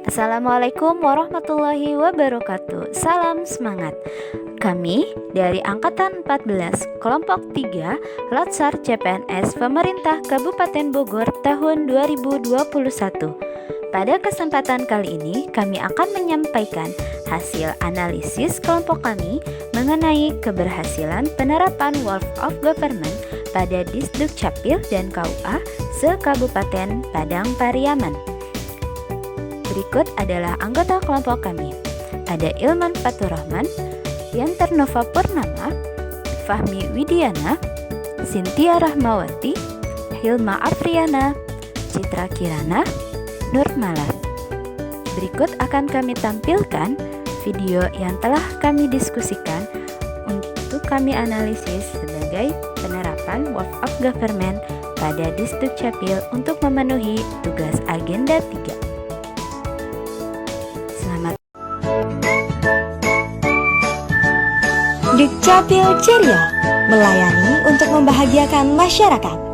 Assalamualaikum warahmatullahi wabarakatuh. Salam semangat. Kami dari Angkatan 14 Kelompok 3 Latsar CPNS Pemerintah Kabupaten Bogor tahun 2021. Pada kesempatan kali ini kami akan menyampaikan hasil analisis kelompok kami mengenai keberhasilan penerapan Wolf of Government pada Disduk Capil dan KUA se-Kabupaten Padang Pariaman. Berikut adalah anggota kelompok kami. Ada Ilman Faturrahman, Yantar Nova Purnama, Fahmi Widiana, Cynthia Rahmawati, Hilma Afriana, Citra Kirana, Nurmala. Berikut akan kami tampilkan video yang telah kami diskusikan untuk kami analisis sebagai penerapan Wolf of Government pada Disduk Capil untuk memenuhi tugas agenda 3. Selamat. Dukcapil ceria, melayani untuk membahagiakan masyarakat.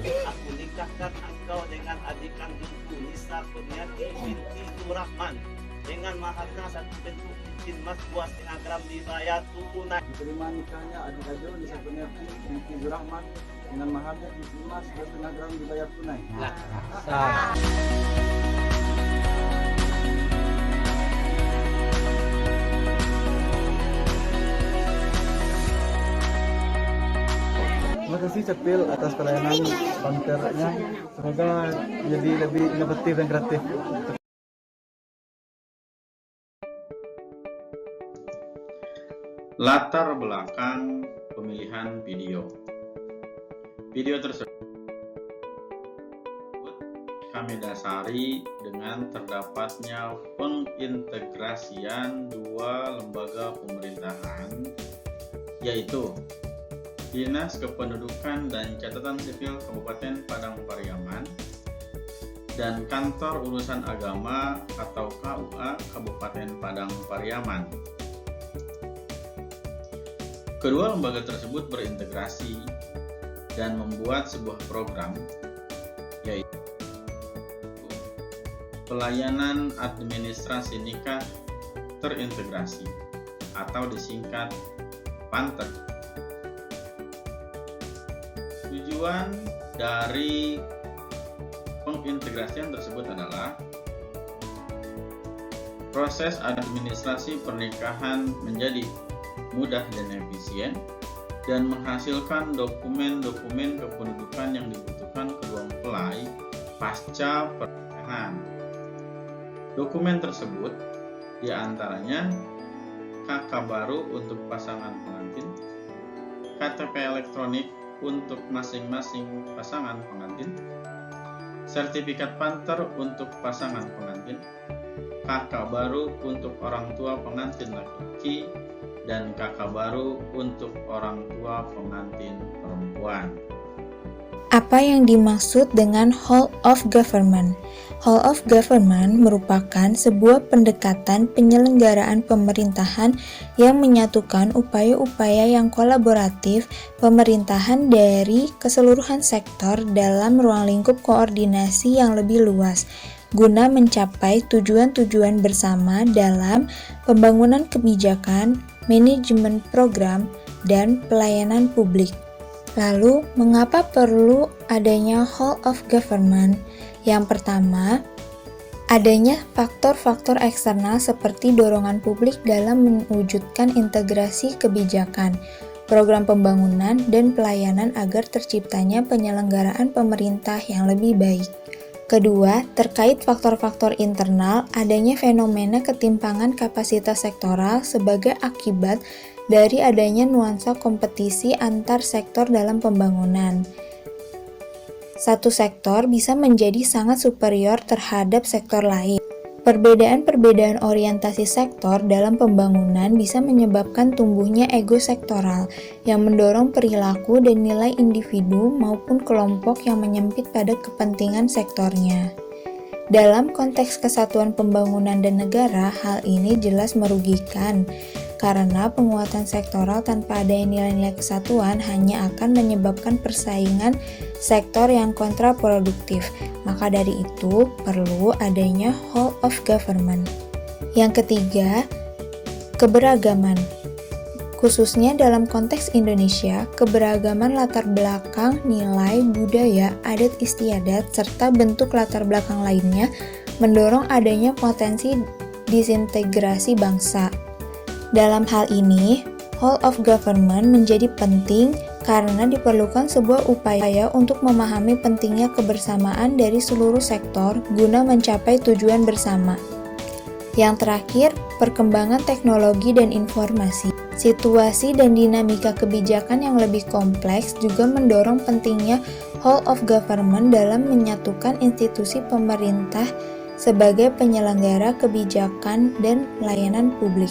Aku nikahkan engkau dengan adik kandungku Nisa Kurniati binti Surahman dengan maharnya satu bentuk cincin emas 2,5 gram dibayar tunai. Diterima nikahnya adik Ajo Nisa Kurniati binti Surahman dengan maharnya cincin emas 2,5 gram dibayar tunai. Terima kasih Capil atas pelayanan panternya. Semoga jadi lebih inovatif dan kreatif. Latar belakang pemilihan video. Video tersebut kami dasari dengan terdapatnya pengintegrasian dua lembaga pemerintahan, yaitu Dinas Kependudukan dan Catatan Sipil Kabupaten Padang Pariaman dan Kantor Urusan Agama atau KUA Kabupaten Padang Pariaman. Kedua lembaga tersebut berintegrasi dan membuat sebuah program, yaitu Pelayanan Administrasi Nikah Terintegrasi atau disingkat PANTER. Tujuan dari pengintegrasian tersebut adalah proses administrasi pernikahan menjadi mudah dan efisien dan menghasilkan dokumen-dokumen kependudukan yang dibutuhkan kedua mempelai pasca pernikahan. Dokumen tersebut diantaranya KK baru untuk pasangan pengantin, KTP elektronik untuk masing-masing pasangan pengantin, sertifikat PANTER untuk pasangan pengantin, KK baru untuk orang tua pengantin laki-laki, dan KK baru untuk orang tua pengantin perempuan. Apa yang dimaksud dengan Whole of Government? Whole of Government merupakan sebuah pendekatan penyelenggaraan pemerintahan yang menyatukan upaya-upaya yang kolaboratif pemerintahan dari keseluruhan sektor dalam ruang lingkup koordinasi yang lebih luas, guna mencapai tujuan-tujuan bersama dalam pembangunan kebijakan, manajemen program, dan pelayanan publik. Lalu, mengapa perlu adanya whole of government? Yang pertama, adanya faktor-faktor eksternal seperti dorongan publik dalam mewujudkan integrasi kebijakan, program pembangunan, dan pelayanan agar terciptanya penyelenggaraan pemerintah yang lebih baik. Kedua, terkait faktor-faktor internal, adanya fenomena ketimpangan kapasitas sektoral sebagai akibat dari adanya nuansa kompetisi antar sektor dalam pembangunan. Satu sektor bisa menjadi sangat superior terhadap sektor lain. Perbedaan-perbedaan orientasi sektor dalam pembangunan bisa menyebabkan tumbuhnya ego sektoral yang mendorong perilaku dan nilai individu maupun kelompok yang menyempit pada kepentingan sektornya. Dalam konteks kesatuan pembangunan dan negara, hal ini jelas merugikan, karena penguatan sektoral tanpa adanya nilai-nilai kesatuan hanya akan menyebabkan persaingan sektor yang kontraproduktif. Maka dari itu, perlu adanya whole of government. Yang ketiga, keberagaman. Khususnya dalam konteks Indonesia, keberagaman latar belakang, nilai, budaya, adat istiadat, serta bentuk latar belakang lainnya mendorong adanya potensi disintegrasi bangsa. Dalam hal ini, whole of government menjadi penting karena diperlukan sebuah upaya untuk memahami pentingnya kebersamaan dari seluruh sektor guna mencapai tujuan bersama. Yang terakhir, perkembangan teknologi dan informasi. Situasi dan dinamika kebijakan yang lebih kompleks juga mendorong pentingnya whole of government dalam menyatukan institusi pemerintah sebagai penyelenggara kebijakan dan layanan publik.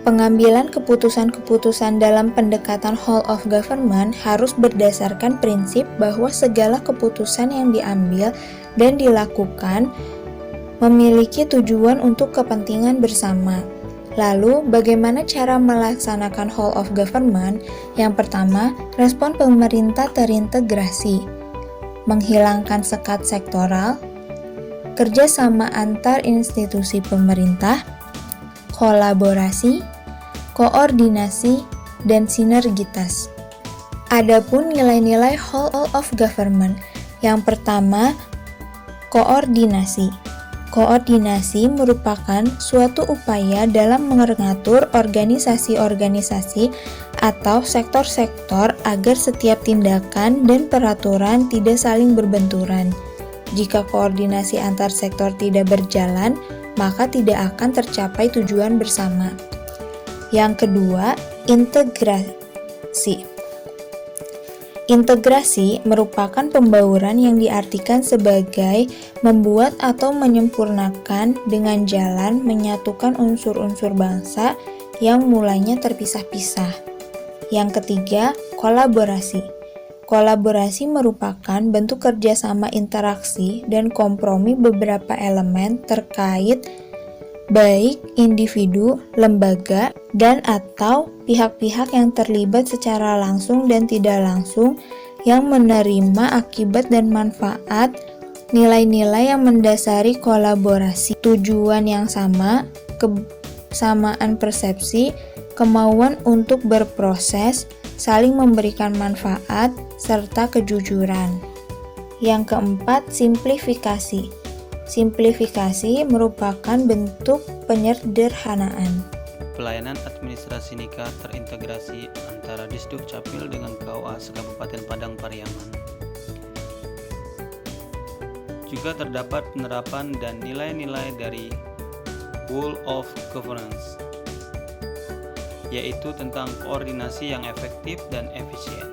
Pengambilan keputusan-keputusan dalam pendekatan whole of government harus berdasarkan prinsip bahwa segala keputusan yang diambil dan dilakukan memiliki tujuan untuk kepentingan bersama. Lalu, bagaimana cara melaksanakan whole of government? Yang pertama, respon pemerintah terintegrasi, menghilangkan sekat sektoral, kerjasama antar institusi pemerintah, kolaborasi, koordinasi, dan sinergitas. Adapun nilai-nilai whole of government, yang pertama, koordinasi. Koordinasi merupakan suatu upaya dalam mengatur organisasi-organisasi atau sektor-sektor agar setiap tindakan dan peraturan tidak saling berbenturan. Jika koordinasi antar sektor tidak berjalan, maka tidak akan tercapai tujuan bersama. Yang kedua, integrasi. Integrasi merupakan pembauran yang diartikan sebagai membuat atau menyempurnakan dengan jalan menyatukan unsur-unsur bangsa yang mulanya terpisah-pisah. Yang ketiga, kolaborasi. Kolaborasi merupakan bentuk kerjasama interaksi dan kompromi beberapa elemen terkait baik individu, lembaga, dan atau pihak-pihak yang terlibat secara langsung dan tidak langsung yang menerima akibat dan manfaat nilai-nilai yang mendasari kolaborasi, tujuan yang sama, kesamaan persepsi, kemauan untuk berproses, saling memberikan manfaat, serta kejujuran. Yang keempat, simplifikasi. Simplifikasi merupakan bentuk penyederhanaan. Pelayanan administrasi nikah terintegrasi antara Disduk Capil dengan KUA Kabupaten Padang Pariaman. Juga terdapat penerapan dan nilai-nilai dari Whole of Governance, yaitu tentang koordinasi yang efektif dan efisien.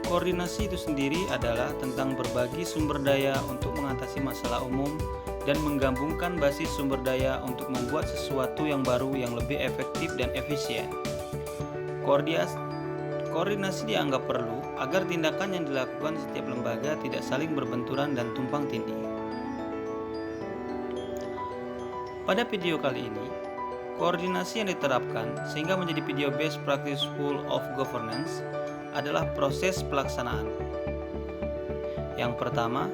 Koordinasi itu sendiri adalah tentang berbagi sumber daya untuk mengatasi masalah umum dan menggabungkan basis sumber daya untuk membuat sesuatu yang baru yang lebih efektif dan efisien. Koordinasi dianggap perlu agar tindakan yang dilakukan setiap lembaga tidak saling berbenturan dan tumpang tindih. Pada video kali ini, koordinasi yang diterapkan sehingga menjadi video best practice Whole of Governance adalah proses pelaksanaan. Yang pertama,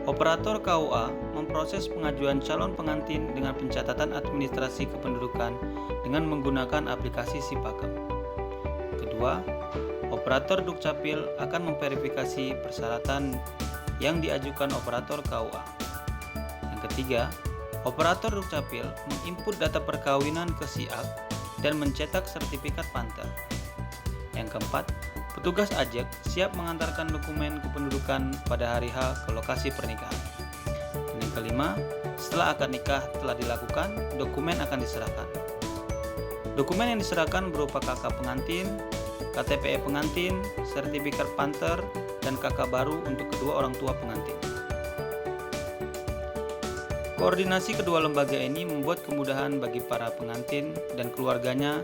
operator KUA proses pengajuan calon pengantin dengan pencatatan administrasi kependudukan dengan menggunakan aplikasi Sipakem. Kedua, operator Dukcapil akan memverifikasi persyaratan yang diajukan operator KUA. Yang ketiga, operator Dukcapil menginput data perkawinan ke SIAK dan mencetak sertifikat panter. Yang keempat, petugas AJEK siap mengantarkan dokumen kependudukan pada hari H ke lokasi pernikahan. Dan yang kelima, setelah akad nikah telah dilakukan, dokumen akan diserahkan. Dokumen yang diserahkan berupa KK pengantin, KTP pengantin, sertifikat panter, dan KK baru untuk kedua orang tua pengantin. Koordinasi kedua lembaga ini membuat kemudahan bagi para pengantin dan keluarganya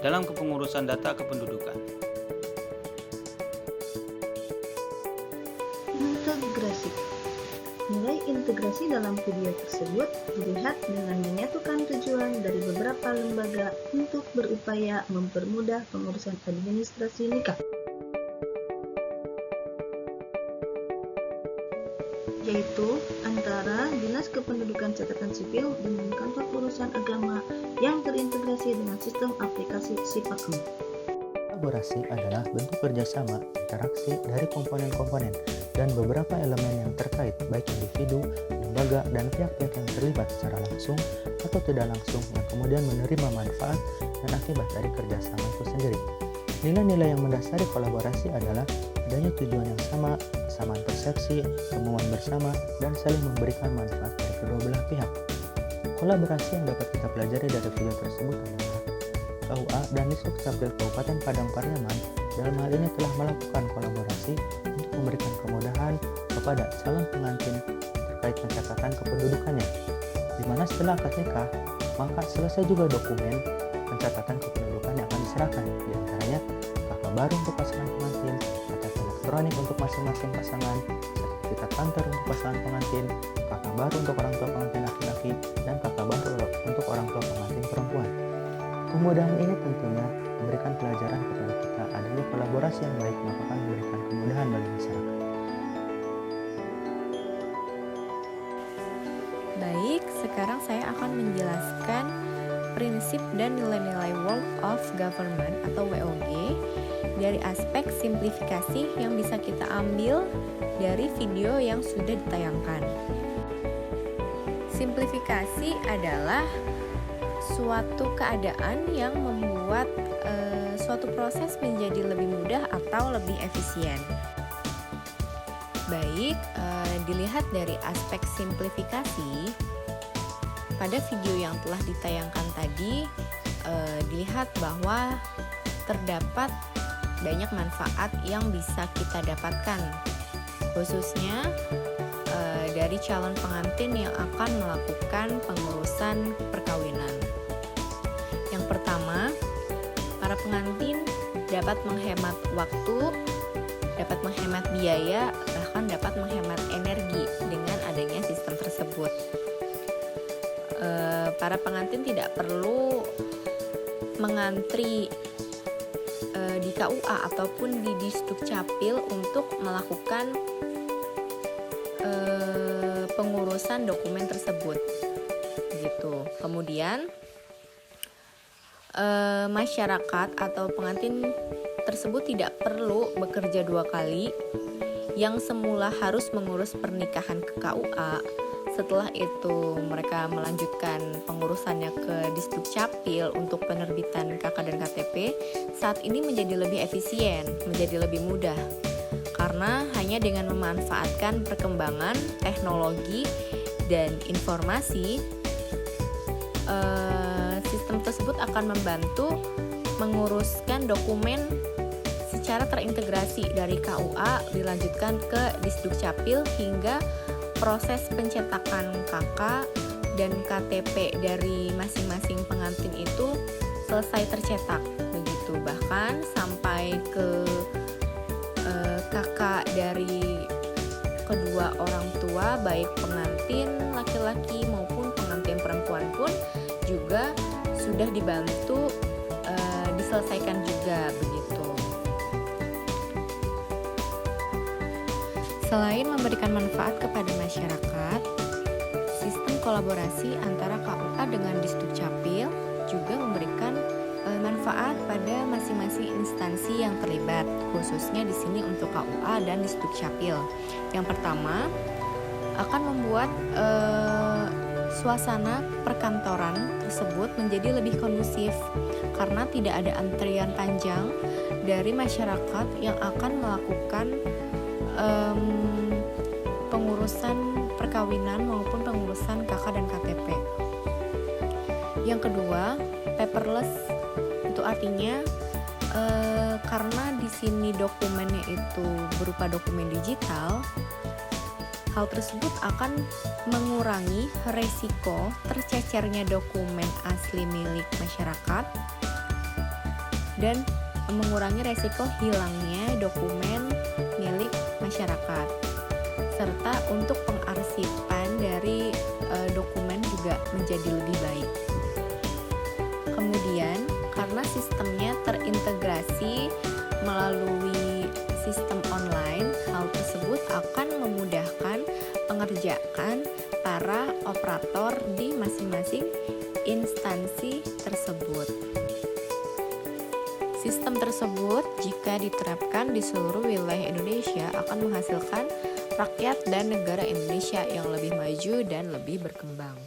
dalam kepengurusan data kependudukan. Integrasi. Nilai integrasi dalam video tersebut dilihat dengan menyatukan tujuan dari beberapa lembaga untuk berupaya mempermudah pengurusan administrasi nikah, yaitu antara Dinas Kependudukan Catatan Sipil dengan kantor urusan agama yang terintegrasi dengan sistem aplikasi Sipakem. Kolaborasi adalah bentuk kerjasama interaksi dari komponen-komponen dan beberapa elemen yang terkait, baik individu, lembaga, dan pihak-pihak yang terlibat secara langsung atau tidak langsung yang kemudian menerima manfaat dan akibat dari kerjasama itu sendiri. Nilai-nilai yang mendasari kolaborasi adalah adanya tujuan yang sama, kesamaan persepsi, kemauan bersama, dan saling memberikan manfaat dari kedua belah pihak. Kolaborasi yang dapat kita pelajari dari video tersebut adalah KUA dan Disdukcapil Kabupaten Padang Pariaman dalam hal ini telah melakukan kolaborasi untuk memberikan kemudahan kepada calon pengantin terkait pencatatan kependudukannya, di mana setelah akad nikah, maka selesai juga dokumen pencatatan kependudukan yang akan diserahkan, di antaranya KK baru untuk pasangan pengantin, KTP elektronik untuk masing-masing pasangan, sertifikat panter untuk pasangan pengantin, KK baru untuk orang tua pengantin laki-laki, dan KK baru untuk orang tua pengantin perempuan. Kemudahan ini tentunya memberikan pelajaran kepada kita adanya kolaborasi yang baik akan memberikan kemudahan bagi masyarakat. Baik, sekarang saya akan menjelaskan prinsip dan nilai-nilai World of Government atau WOG dari aspek simplifikasi yang bisa kita ambil dari video yang sudah ditayangkan. Simplifikasi adalah suatu keadaan yang membuat suatu proses menjadi lebih mudah atau lebih efisien. Baik, dilihat dari aspek simplifikasi, pada video yang telah ditayangkan tadi, dilihat bahwa terdapat banyak manfaat yang bisa kita dapatkan, khususnya dari calon pengantin yang akan melakukan pengurusan perkawinan. Yang pertama, para pengantin dapat menghemat waktu, dapat menghemat biaya, bahkan dapat menghemat energi dengan adanya sistem tersebut. Para pengantin tidak perlu mengantri di KUA ataupun di Disdukcapil untuk melakukan pengurusan dokumen tersebut, gitu. Kemudian masyarakat atau pengantin tersebut tidak perlu bekerja 2 kali, yang semula harus mengurus pernikahan ke KUA, setelah itu mereka melanjutkan pengurusannya ke Disdukcapil untuk penerbitan KK dan KTP, saat ini menjadi lebih efisien, menjadi lebih mudah, karena hanya dengan memanfaatkan perkembangan teknologi dan informasi, sistem tersebut akan membantu menguruskan dokumen secara terintegrasi dari KUA dilanjutkan ke Disdukcapil hingga proses pencetakan KK dan KTP dari masing-masing pengantin itu selesai tercetak, begitu. Bahkan sampai ke kakak dari kedua orang tua, baik pengantin laki-laki maupun pengantin perempuan pun juga sudah dibantu diselesaikan juga, begitu. Selain memberikan manfaat kepada masyarakat, Sistem kolaborasi antara KUA dengan Disdukcapil juga memberikan manfaat pada masing-masing instansi yang terlibat, khususnya di sini untuk KUA dan Disdukcapil. Yang pertama, akan membuat suasana perkantoran tersebut menjadi lebih kondusif karena tidak ada antrian panjang dari masyarakat yang akan melakukan pengurusan perkawinan maupun pengurusan KK dan KTP. Yang kedua, paperless itu artinya karena di sini dokumennya itu berupa dokumen digital, hal tersebut akan mengurangi resiko tercecernya dokumen asli milik masyarakat dan mengurangi resiko hilangnya dokumen milik masyarakat, serta untuk pengarsipan dari dokumen juga menjadi lebih baik. Kemudian, karena sistemnya terintegrasi melalui sistem online, hal tersebut akan memudahkan pengerjaan para operator di masing-masing instansi tersebut. Sistem tersebut jika diterapkan di seluruh wilayah Indonesia akan menghasilkan rakyat dan negara Indonesia yang lebih maju dan lebih berkembang.